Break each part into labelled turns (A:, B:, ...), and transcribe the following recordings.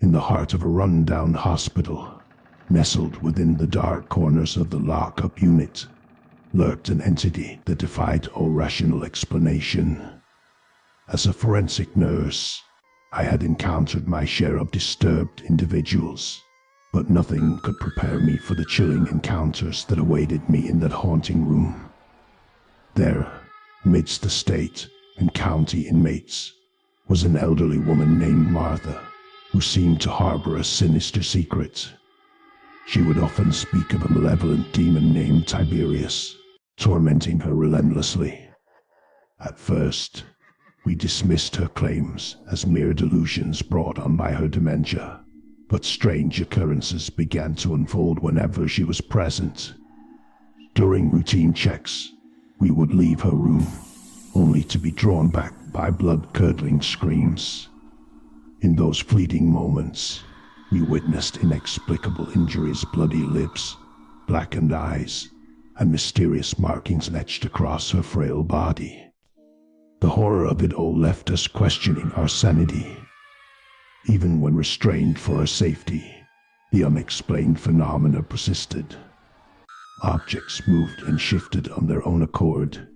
A: In the heart of a run-down hospital, nestled within the dark corners of the lock-up unit, lurked an entity that defied all rational explanation. As a forensic nurse, I had encountered my share of disturbed individuals, but nothing could prepare me for the chilling encounters that awaited me in that haunting room. There, amidst the state and county inmates, was an elderly woman named Martha, who seemed to harbor a sinister secret. She would often speak of a malevolent demon named Tiberius, tormenting her relentlessly. At first, we dismissed her claims as mere delusions brought on by her dementia, but strange occurrences began to unfold whenever she was present. During routine checks, we would leave her room, only to be drawn back by blood-curdling screams. In those fleeting moments, we witnessed inexplicable injuries, bloody lips, blackened eyes, and mysterious markings etched across her frail body. The horror of it all left us questioning our sanity. Even when restrained for our safety, the unexplained phenomena persisted. Objects moved and shifted on their own accord,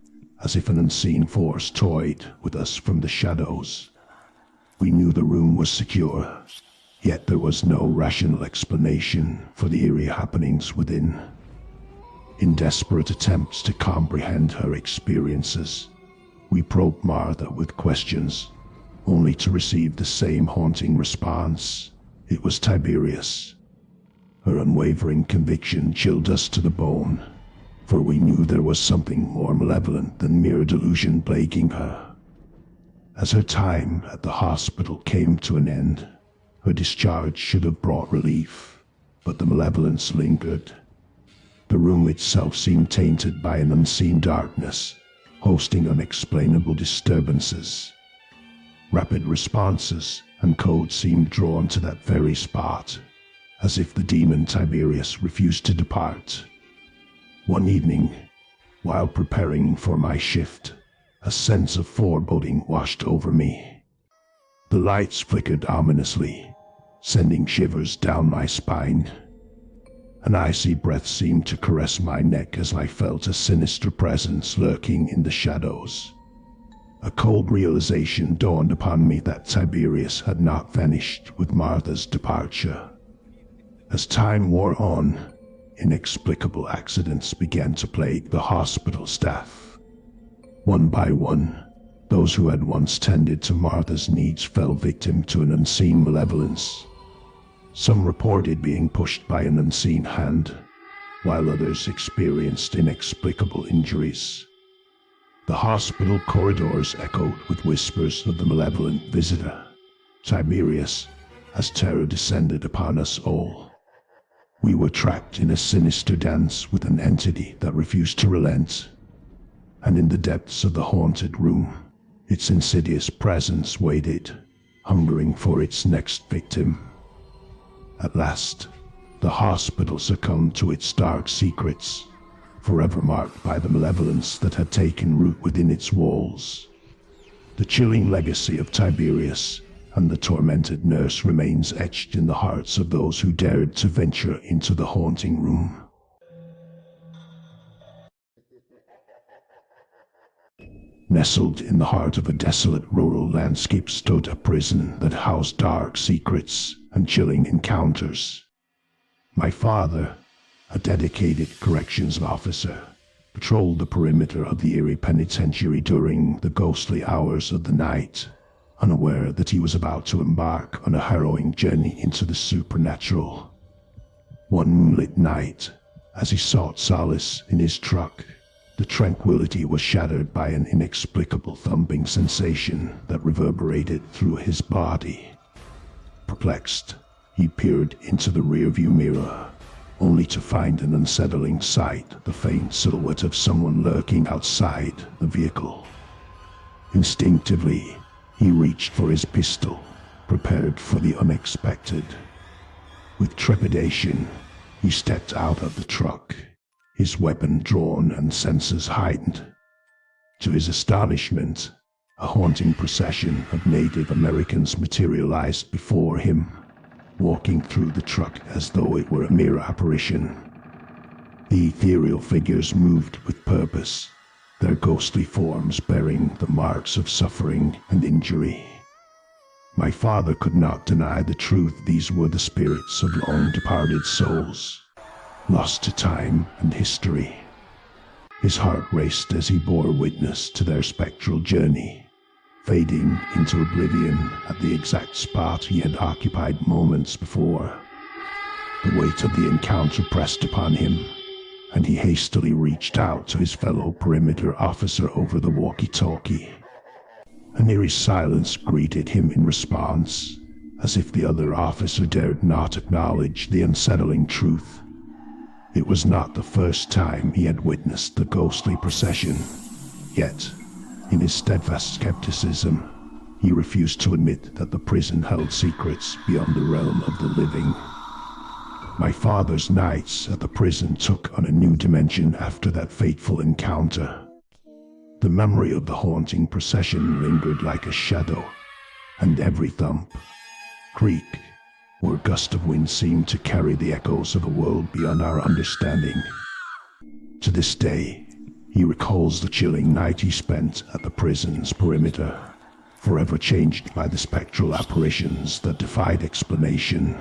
A: as if an unseen force toyed with us from the shadows. We knew the room was secure, yet there was no rational explanation for the eerie happenings within. In desperate attempts to comprehend her experiences, we probed Martha with questions, only to receive the same haunting response. It was Tiberius. Her unwavering conviction chilled us to the bone, for we knew there was something more malevolent than mere delusion plaguing her. As her time at the hospital came to an end, her discharge should have brought relief, but the malevolence lingered. The room itself seemed tainted by an unseen darkness, hosting unexplainable disturbances. Rapid responses and codes seemed drawn to that very spot, as if the demon Tiberius refused to depart. One evening, while preparing for my shift, a sense of foreboding washed over me. The lights flickered ominously, sending shivers down my spine. An icy breath seemed to caress my neck as I felt a sinister presence lurking in the shadows. A cold realization dawned upon me that Tiberius had not vanished with Martha's departure. As time wore on, inexplicable accidents began to plague the hospital staff. One by one, those who had once tended to Martha's needs fell victim to an unseen malevolence. Some reported being pushed by an unseen hand, while others experienced inexplicable injuries. The hospital corridors echoed with whispers of the malevolent visitor, Tiberius, as terror descended upon us all. We were trapped in a sinister dance with an entity that refused to relent, and in the depths of the haunted room, its insidious presence waited, hungering for its next victim. At last, the hospital succumbed to its dark secrets, forever marked by the malevolence that had taken root within its walls. The chilling legacy of Tiberius and the tormented nurse remains etched in the hearts of those who dared to venture into the haunting room. Nestled in the heart of a desolate rural landscape stood a prison that housed dark secrets and chilling encounters. My father, a dedicated corrections officer, patrolled the perimeter of the eerie penitentiary during the ghostly hours of the night, unaware that he was about to embark on a harrowing journey into the supernatural. One moonlit night, as he sought solace in his truck, the tranquility was shattered by an inexplicable thumping sensation that reverberated through his body. Perplexed, he peered into the rearview mirror, only to find an unsettling sight, the faint silhouette of someone lurking outside the vehicle. Instinctively, he reached for his pistol, prepared for the unexpected. With trepidation, he stepped out of the truck, his weapon drawn and senses heightened. To his astonishment, a haunting procession of Native Americans materialized before him, walking through the truck as though it were a mere apparition. The ethereal figures moved with purpose, their ghostly forms bearing the marks of suffering and injury. My father could not deny the truth. These were the spirits of long-departed souls, lost to time and history. His heart raced as he bore witness to their spectral journey, fading into oblivion at the exact spot he had occupied moments before. The weight of the encounter pressed upon him, and he hastily reached out to his fellow perimeter officer over the walkie-talkie. An eerie silence greeted him in response, as if the other officer dared not acknowledge the unsettling truth. It was not the first time he had witnessed the ghostly procession, yet, in his steadfast skepticism, he refused to admit that the prison held secrets beyond the realm of the living. My father's nights at the prison took on a new dimension after that fateful encounter. The memory of the haunting procession lingered like a shadow, and every thump, creak, or gust of wind seemed to carry the echoes of a world beyond our understanding. To this day, he recalls the chilling night he spent at the prison's perimeter, forever changed by the spectral apparitions that defied explanation.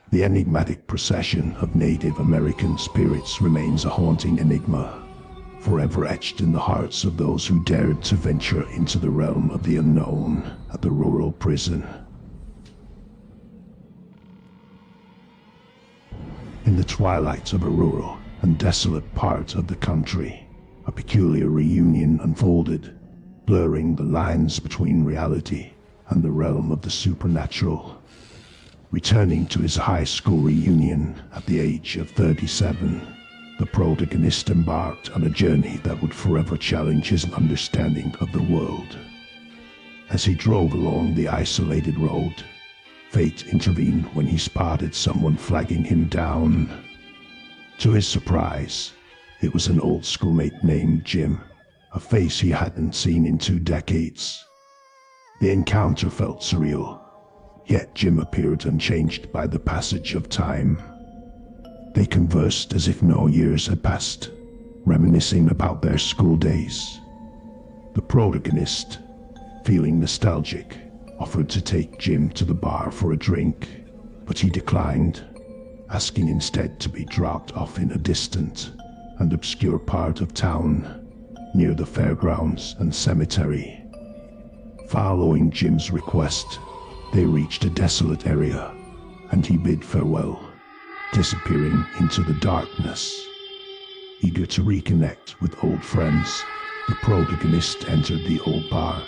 A: The enigmatic procession of Native American spirits remains a haunting enigma, forever etched in the hearts of those who dared to venture into the realm of the unknown at the rural prison. In the twilight of a rural and desolate part of the country, a peculiar reunion unfolded, blurring the lines between reality and the realm of the supernatural. Returning to his high school reunion at the age of 37, the protagonist embarked on a journey that would forever challenge his understanding of the world. As he drove along the isolated road, fate intervened when he spotted someone flagging him down. To his surprise, it was an old schoolmate named Jim, a face he hadn't seen in 2 decades. The encounter felt surreal, yet Jim appeared unchanged by the passage of time. They conversed as if no years had passed, reminiscing about their school days. The protagonist, feeling nostalgic, offered to take Jim to the bar for a drink, but he declined, asking instead to be dropped off in a distant and obscure part of town, near the fairgrounds and cemetery. Following Jim's request, they reached a desolate area, and he bid farewell, disappearing into the darkness. Eager to reconnect with old friends, the protagonist entered the old bar,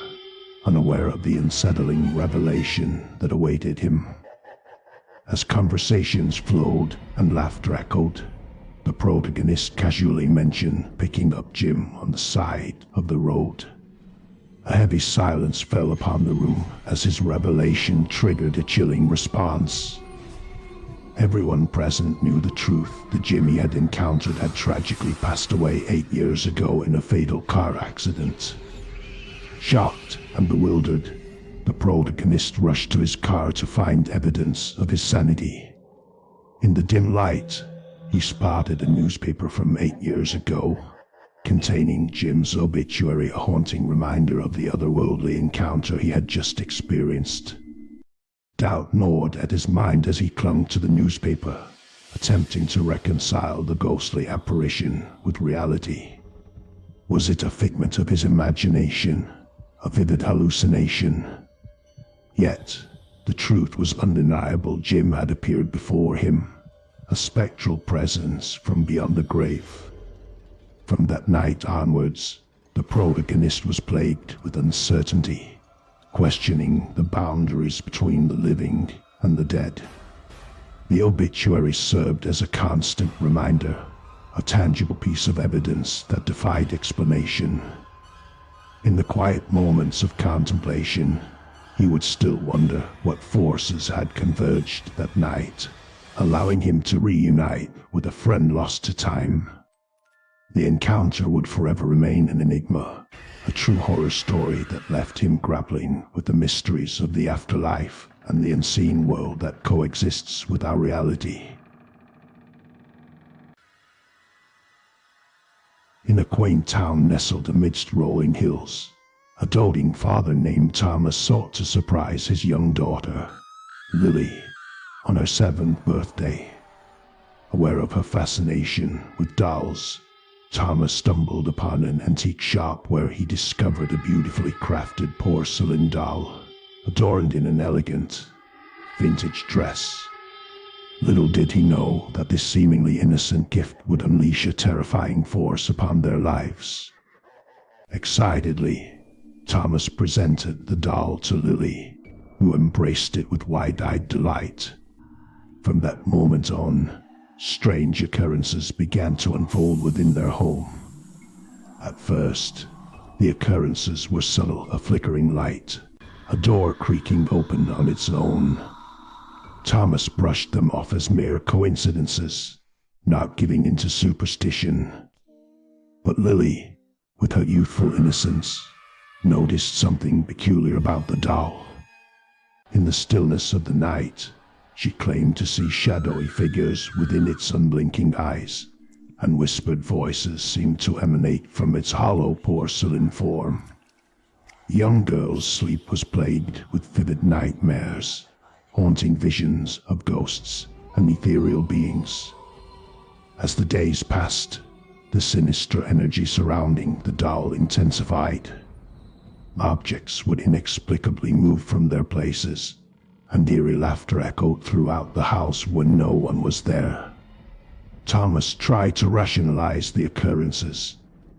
A: unaware of the unsettling revelation that awaited him. As conversations flowed and laughter echoed, the protagonist casually mentioned picking up Jim on the side of the road. A heavy silence fell upon the room as his revelation triggered a chilling response. Everyone present knew the truth. The Jim he had encountered had tragically passed away 8 years ago in a fatal car accident. Shocked and bewildered, the protagonist rushed to his car to find evidence of his sanity. In the dim light, he spotted a newspaper from 8 years ago, containing Jim's obituary, a haunting reminder of the otherworldly encounter he had just experienced. Doubt gnawed at his mind as he clung to the newspaper, attempting to reconcile the ghostly apparition with reality. Was it a figment of his imagination, a vivid hallucination? Yet, the truth was undeniable. Jim had appeared before him, a spectral presence from beyond the grave. From that night onwards, the protagonist was plagued with uncertainty, questioning the boundaries between the living and the dead. The obituary served as a constant reminder, a tangible piece of evidence that defied explanation. In the quiet moments of contemplation, he would still wonder what forces had converged that night, allowing him to reunite with a friend lost to time. The encounter would forever remain an enigma, a true horror story that left him grappling with the mysteries of the afterlife and the unseen world that coexists with our reality. In a quaint town nestled amidst rolling hills, a doting father named Thomas sought to surprise his young daughter, Lily, on her 7th birthday. Aware of her fascination with dolls, Thomas stumbled upon an antique shop where he discovered a beautifully crafted porcelain doll, adorned in an elegant, vintage dress. Little did he know that this seemingly innocent gift would unleash a terrifying force upon their lives. Excitedly, Thomas presented the doll to Lily, who embraced it with wide-eyed delight. From that moment on, strange occurrences began to unfold within their home. At first, the occurrences were subtle, a flickering light, a door creaking open on its own. Thomas brushed them off as mere coincidences, not giving in to superstition. But Lily, with her youthful innocence, noticed something peculiar about the doll. In the stillness of the night, she claimed to see shadowy figures within its unblinking eyes, and whispered voices seemed to emanate from its hollow porcelain form. The young girl's sleep was plagued with vivid nightmares, haunting visions of ghosts and ethereal beings. As the days passed, the sinister energy surrounding the doll intensified. Objects would inexplicably move from their places, and eerie laughter echoed throughout the house when no one was there. Thomas tried to rationalize the occurrences,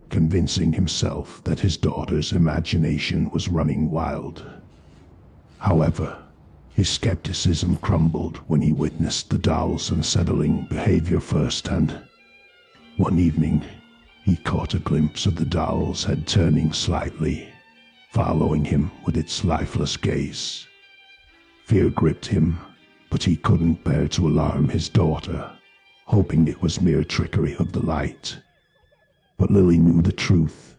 A: convincing himself that his daughter's imagination was running wild. However, his skepticism crumbled when he witnessed the doll's unsettling behavior firsthand. One evening, he caught a glimpse of the doll's head turning slightly, following him with its lifeless gaze. Fear gripped him, but he couldn't bear to alarm his daughter, hoping it was mere trickery of the light. But Lily knew the truth.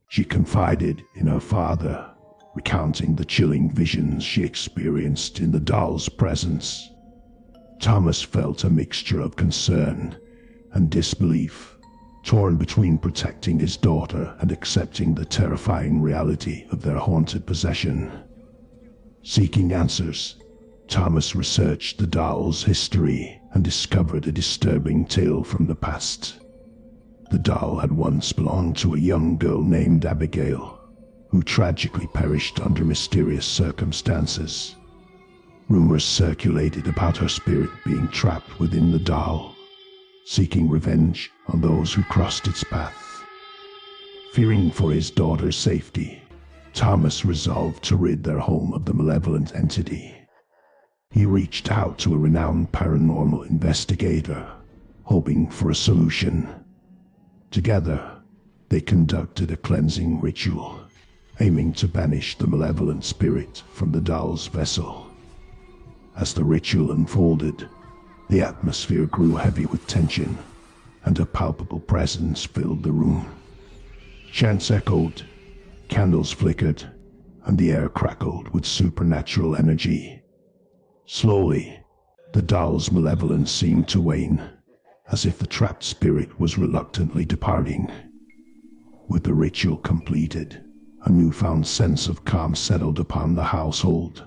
A: She confided in her father, recounting the chilling visions she experienced in the doll's presence. Thomas felt a mixture of concern and disbelief, torn between protecting his daughter and accepting the terrifying reality of their haunted possession. Seeking answers, Thomas researched the doll's history and discovered a disturbing tale from the past. The doll had once belonged to a young girl named Abigail, who tragically perished under mysterious circumstances. Rumors circulated about her spirit being trapped within the doll, seeking revenge on those who crossed its path. Fearing for his daughter's safety, Thomas resolved to rid their home of the malevolent entity. He reached out to a renowned paranormal investigator, hoping for a solution. Together, they conducted a cleansing ritual, aiming to banish the malevolent spirit from the doll's vessel. As the ritual unfolded, the atmosphere grew heavy with tension, and a palpable presence filled the room. Chants echoed, candles flickered, and the air crackled with supernatural energy. Slowly, the doll's malevolence seemed to wane, as if the trapped spirit was reluctantly departing. With the ritual completed, a newfound sense of calm settled upon the household.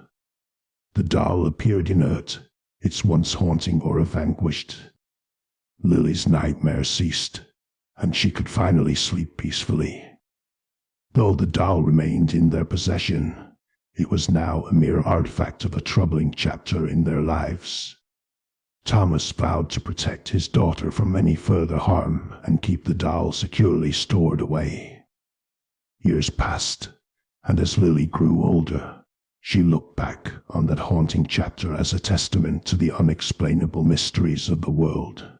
A: The doll appeared inert, its once haunting aura vanquished. Lily's nightmares ceased, and she could finally sleep peacefully. Though the doll remained in their possession, it was now a mere artifact of a troubling chapter in their lives. Thomas vowed to protect his daughter from any further harm and keep the doll securely stored away. Years passed, and as Lily grew older, she looked back on that haunting chapter as a testament to the unexplainable mysteries of the world.